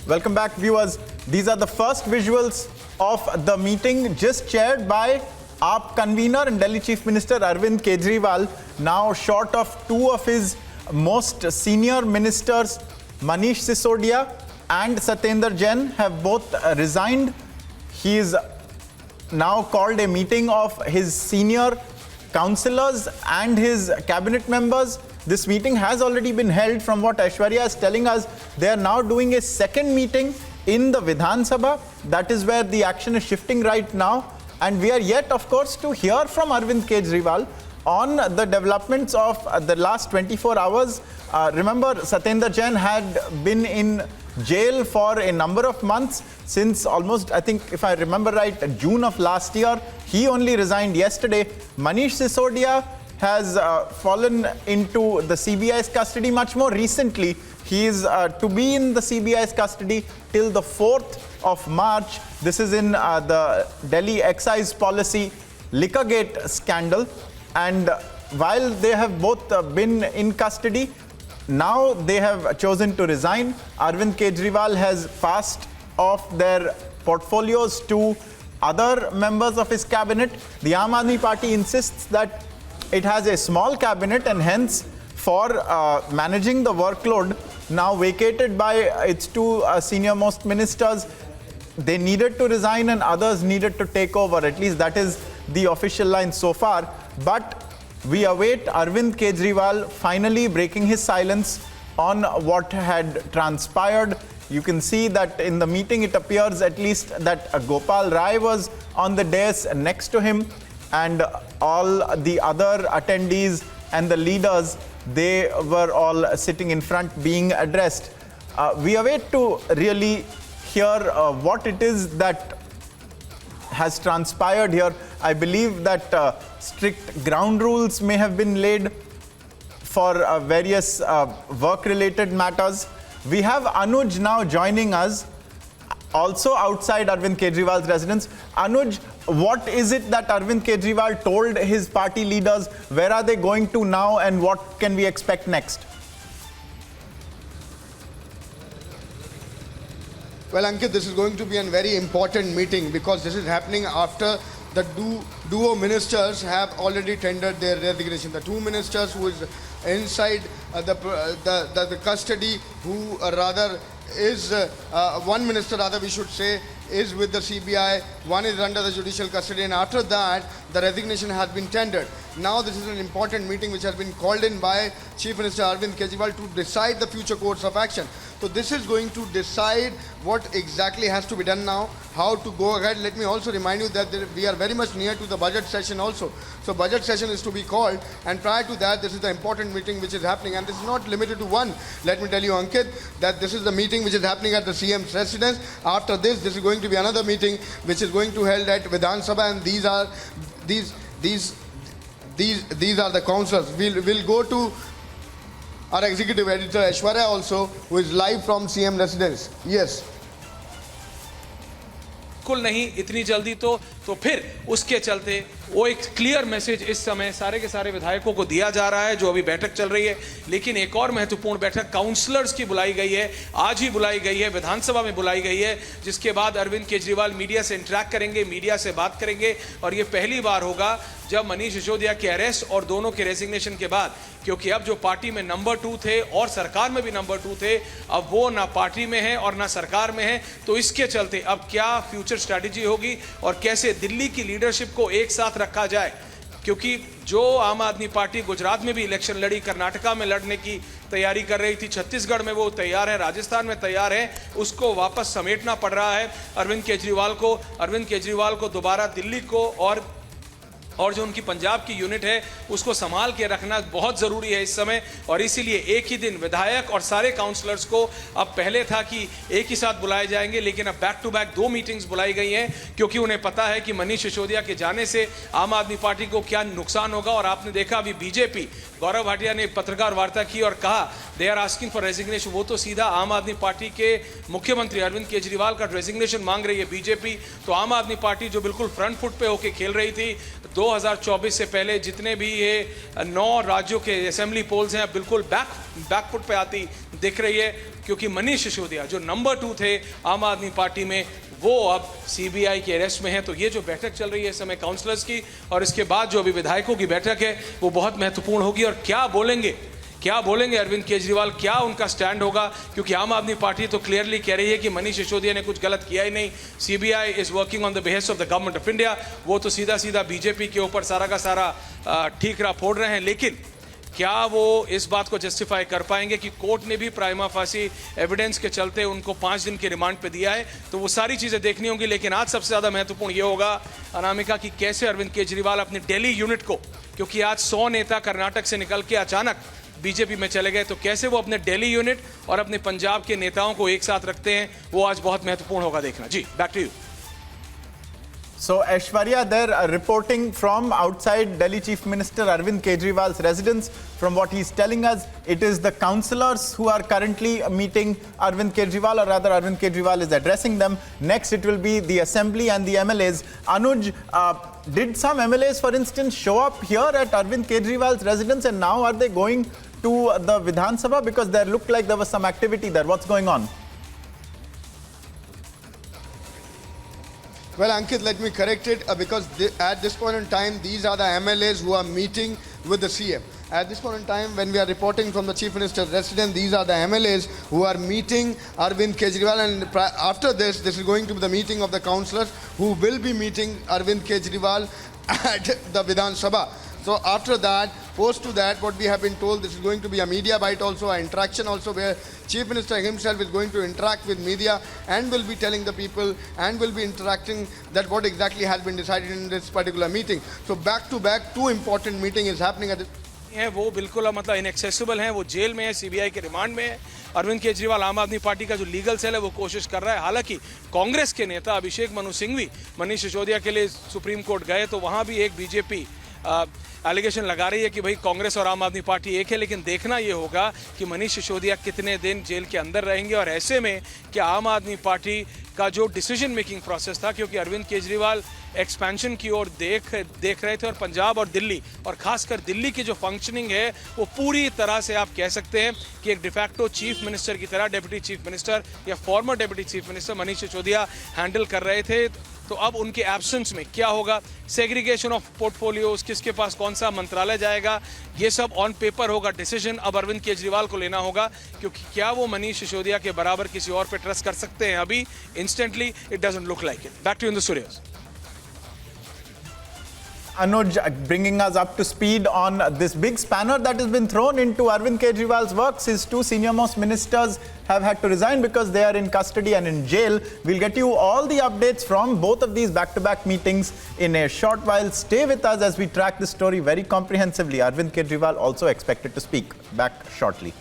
Welcome back, viewers. These are the first visuals of the meeting just chaired by AAP convener and Delhi Chief Minister Arvind Kejriwal. Now short of two of his most senior ministers, Manish Sisodia and Satyendra Jain, have both resigned. He is now called a meeting of his senior councillors and his cabinet members. This meeting has already been held. From what Aishwarya is telling us, they are now doing a second meeting in the Vidhan Sabha. That is where the action is shifting right now. And we are yet, of course, to hear from Arvind Kejriwal on the developments of the last 24 hours. Remember, Satyendra Jain had been in jail for a number of months since almost, I think, if I remember right, June of last year. He only resigned yesterday. Manish Sisodia has fallen into the CBI's custody much more recently. He is to be in the CBI's custody till the 4th of March. This is in the Delhi excise policy Liquorgate scandal. And while they have both been in custody, now they have chosen to resign. Arvind Kejriwal has passed off their portfolios to other members of his cabinet. The Aam Aadmi Party insists that it has a small cabinet and hence for managing the workload now vacated by its two senior most ministers, they needed to resign and others needed to take over. At least that is the official line so far. But we await Arvind Kejriwal finally breaking his silence on what had transpired. You can see that in the meeting it appears at least that Gopal Rai was on the dais next to him, and all the other attendees and the leaders, they were all sitting in front being addressed. We await to really hear what it is that has transpired here. I believe that strict ground rules may have been laid for various work-related matters. We have Anuj now joining us, also outside Arvind Kejriwal's residence. Anuj, what is it that Arvind Kejriwal told his party leaders? Where are they going to now and what can we expect next? Well, Ankit, this is going to be a very important meeting because this is happening after the duo ministers have already tendered their resignation. The two ministers who is inside the custody, who rather is one minister, rather we should say, is with the CBI, one is under the judicial custody, and after that the resignation has been tendered. Now this is an important meeting which has been called in by Chief Minister Arvind Kejriwal to decide the future course of action. So this is going to decide what exactly has to be done now, how to go ahead. Let me also remind you that we are very much near to the budget session also. So budget session is to be called, and prior to that this is the important meeting which is happening, and this is not limited to one. Let me tell you, Ankit, that this is the meeting which is happening at the CM's residence. After this is going to be another meeting which is going to held at Vidhan Sabha, and these are the councillors. We'll go to our executive editor Aishwarya also, who is live from CM residence. Yes. बिल्कुल नहीं इतनी जल्दी तो फिर उसके चलते वो एक क्लियर मैसेज इस समय सारे के सारे विधायकों को दिया जा रहा है जो अभी बैठक चल रही है। लेकिन एक और महत्वपूर्ण बैठक काउंसलर्स की बुलाई गई है, आज ही बुलाई गई है, विधानसभा में बुलाई गई है, जिसके बाद अरविंद केजरीवाल मीडिया से इंटरेक्ट करेंगे, मीडिया से बात करेंगे। और ये पहली बार होगा जब मनीष सिसोदिया के अरेस्ट और दोनों के रेजिग्नेशन के बाद, क्योंकि अब जो पार्टी में नंबर 2 थे और सरकार में भी नंबर 2 थे, अब वो ना पार्टी में है और ना सरकार में है। तो इसके चलते अब क्या फ्यूचर स्ट्रैटेजी होगी और कैसे दिल्ली की लीडरशिप को एक साथ रखा जाए, क्योंकि जो आम आदमी पार्टी गुजरात में भी इलेक्शन लड़ी, कर्नाटका में लड़ने की तैयारी कर रही थी, छत्तीसगढ़ में वो तैयार है, राजस्थान में तैयार है, उसको वापस समेटना पड़ रहा है अरविंद केजरीवाल को दोबारा दिल्ली को और जो उनकी पंजाब की यूनिट है उसको संभाल के रखना बहुत ज़रूरी है इस समय। और इसीलिए एक ही दिन विधायक और सारे काउंसलर्स को, अब पहले था कि एक ही साथ बुलाए जाएंगे, लेकिन अब बैक टू बैक 2 मीटिंग्स बुलाई गई हैं, क्योंकि उन्हें पता है कि मनीष सिसोदिया के जाने से आम आदमी पार्टी को क्या नुकसान होगा। और आपने देखा अभी बीजेपी, गौरव भाटिया ने पत्रकार वार्ता की और कहा they are asking for resignation. वो तो सीधा आम आदमी पार्टी के मुख्यमंत्री अरविंद केजरीवाल का रेजिग्नेशन मांग रही है बीजेपी। तो आम आदमी पार्टी जो बिल्कुल फ्रंट फुट पे होकर खेल रही थी 2024 से पहले, जितने भी ये 9 राज्यों के असेंबली पोल्स हैं बिल्कुल बैक फुट पे आती दिख रही है। क्योंकि मनीष सिसोदिया जो नंबर 2 थे आम आदमी पार्टी में, वो अब सीबीआई के अरेस्ट में है। तो ये जो बैठक चल रही है इस समय काउंसलर्स की, और इसके बाद जो अभी विधायकों की बैठक है वो बहुत महत्वपूर्ण होगी। और क्या बोलेंगे अरविंद केजरीवाल, क्या उनका स्टैंड होगा, क्योंकि आम आदमी पार्टी तो क्लियरली कह रही है कि मनीष सिसोदिया ने कुछ गलत किया ही नहीं, CBI is working on the behest of the government of India. वो तो सीधा सीधा बीजेपी के ऊपर सारा का सारा ठीकरा फोड़ रहे हैं। लेकिन क्या वो इस बात को जस्टिफाई कर पाएंगे कि कोर्ट ने भी प्राइमा फासी एविडेंस के चलते उनको 5 दिन के रिमांड पे दिया है? तो वो सारी चीज़ें देखनी होंगी। लेकिन आज सबसे ज़्यादा महत्वपूर्ण ये होगा अनामिका कि कैसे अरविंद केजरीवाल अपनी दिल्ली यूनिट को, क्योंकि आज 100 नेता कर्नाटक से निकल के अचानक बीजेपी में चले गए, तो कैसे वो अपने दिल्ली यूनिट और अपने पंजाब के नेताओं को एक साथ रखते हैं, वो आज बहुत महत्वपूर्ण होगा देखना। जी, back to you. So Aishwarya, they're reporting from outside Delhi Chief Minister Arvind Kejriwal's residence. From what he's telling us, it is the councillors who are currently meeting Arvind Kejriwal, or rather Arvind Kejriwal is addressing them. Next, it will be the assembly and the MLAs. Anuj, did some MLAs, for instance, show up here at Arvind Kejriwal's residence, and now are they going to the Vidhan Sabha? Because there looked like there was some activity there. What's going on? Well, Ankit, let me correct it because at this point in time, these are the MLAs who are meeting with the CM. At this point in time, when we are reporting from the Chief Minister's residence, these are the MLAs who are meeting Arvind Kejriwal, and after this is going to be the meeting of the councillors who will be meeting Arvind Kejriwal at the Vidhan Sabha. So after that, post to that, what we have been told, this is going to be a media bite also, an interaction also, where Chief Minister himself is going to interact with media and will be telling the people and will be interacting that what exactly has been decided in this particular meeting. So back to back, 2 important meeting is happening at this. है वो बिल्कुल मतलब inaccessible हैं, वो jail में है, CBI के remand में है। अरविंद केजरीवाल आम आदमी पार्टी का जो लीगल सेल है वो कोशिश कर रहा है। हालांकि कांग्रेस के नेता अभिषेक मनु सिंघवी मनीष सिसोदिया के लिए सुप्रीम कोर्ट गए, तो वहाँ भी एक बीजेपी एलिगेशन लगा रही है कि भाई कांग्रेस और आम आदमी पार्टी एक है। लेकिन देखना ये होगा कि मनीष सिसोदिया कितने दिन जेल के अंदर रहेंगे, और ऐसे में क्या आम आदमी पार्टी का जो डिसीजन मेकिंग प्रोसेस था, क्योंकि अरविंद केजरीवाल एक्सपेंशन की ओर देख रहे थे, और पंजाब और दिल्ली और खासकर दिल्ली की जो फंक्शनिंग है वो पूरी तरह से आप कह सकते हैं कि एक डिफैक्टो चीफ मिनिस्टर की तरह डेप्यूटी चीफ मिनिस्टर या farmer deputy chief minister Manish Sisodia handle कर रहे थे। तो अब उनके एब्सेंस में क्या होगा, सेग्रीगेशन ऑफ पोर्टफोलियोज, किसके पास कौन सा मंत्रालय जाएगा, ये सब ऑन पेपर होगा। डिसीजन अब अरविंद केजरीवाल को लेना होगा, क्योंकि क्या वो मनीष सिसोदिया के बराबर किसी और पे ट्रस्ट कर सकते हैं? अभी instantly it doesn't look like it. Back to in the studios. Anuj, bringing us up to speed on this big spanner that has been thrown into Arvind Kejriwal's works. His 2 senior-most ministers have had to resign because they are in custody and in jail. We'll get you all the updates from both of these back-to-back meetings in a short while. Stay with us as we track this story very comprehensively. Arvind Kejriwal also expected to speak. Back shortly.